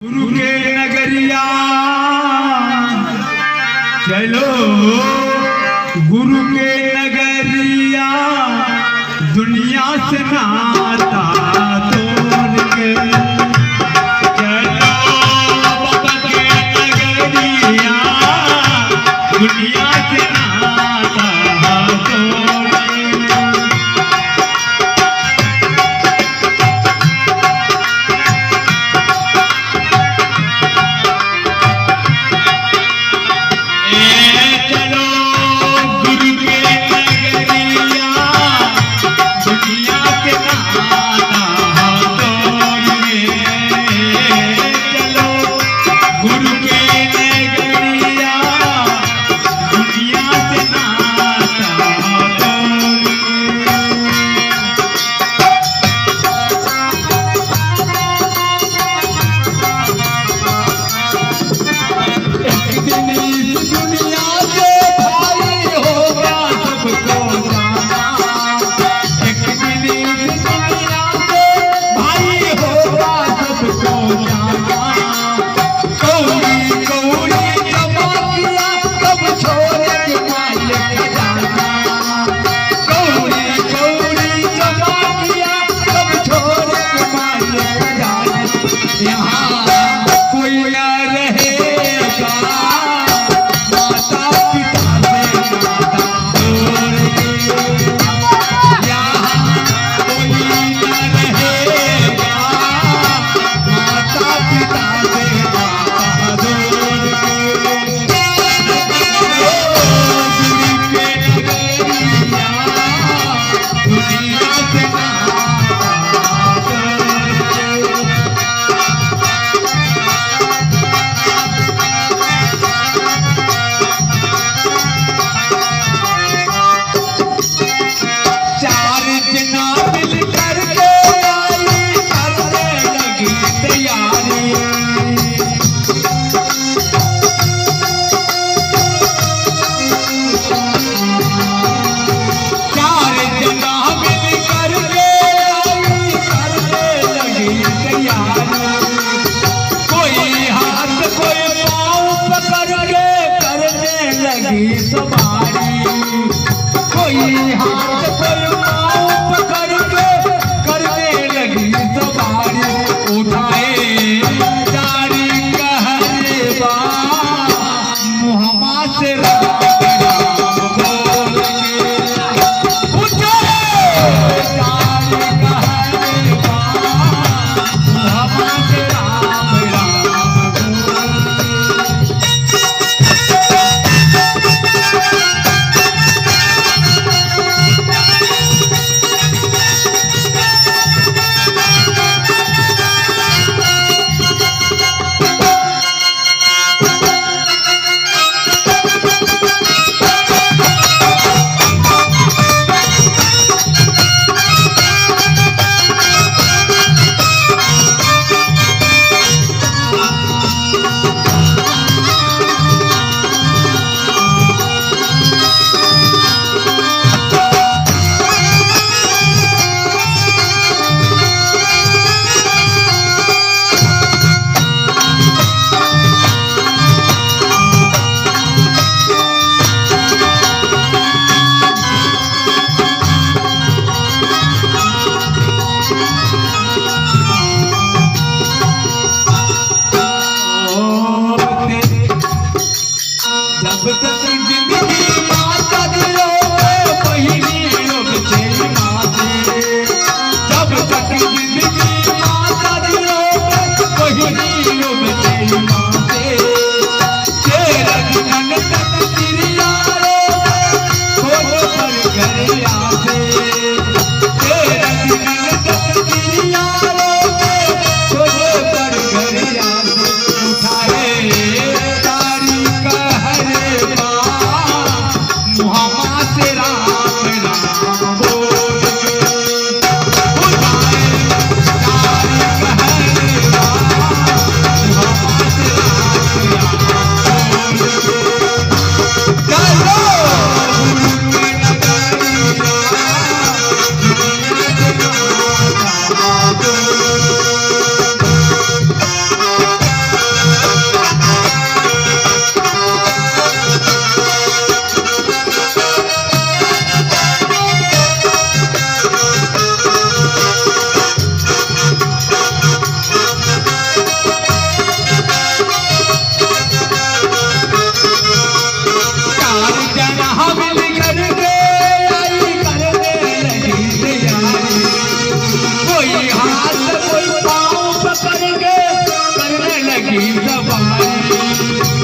गुरु के नगरिया चलो, गुरु के नगरिया दुनिया से नाता तोड़ के चलो, बाबा के नगरिया दुनिया से नाता तोड़ के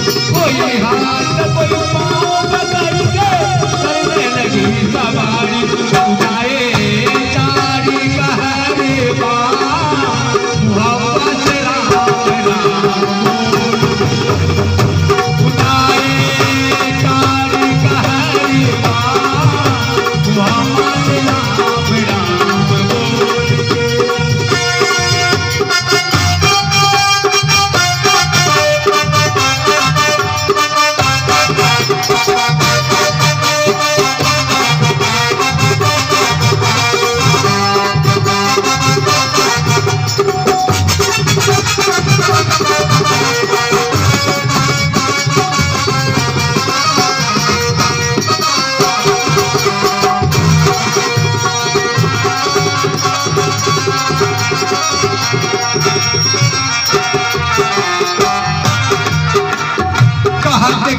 कोई हाथ कोई पाँव पकड़ के करने लगी सवारी उठाए चारी कहरे मोहब्बत राम राम उठाए चारी कहरे मोहब्बत राम राम बोल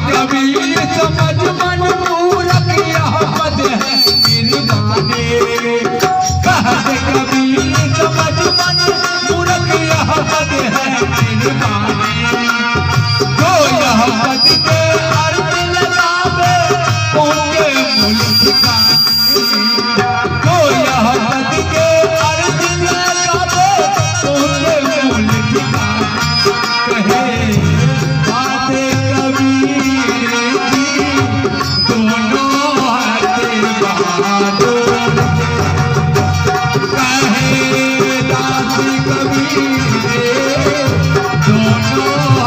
कबीर समझ मन मूरख यह पद है निर्वाणे कहत कबीर समझ मन मूरख यह पद है निर्वाणे जो यह पद के अर्थ लगावे उनके मूल ठिकाने जो यह पद के अर्थ लगावे उनके मूल ठिकाने कहे बातें दोनों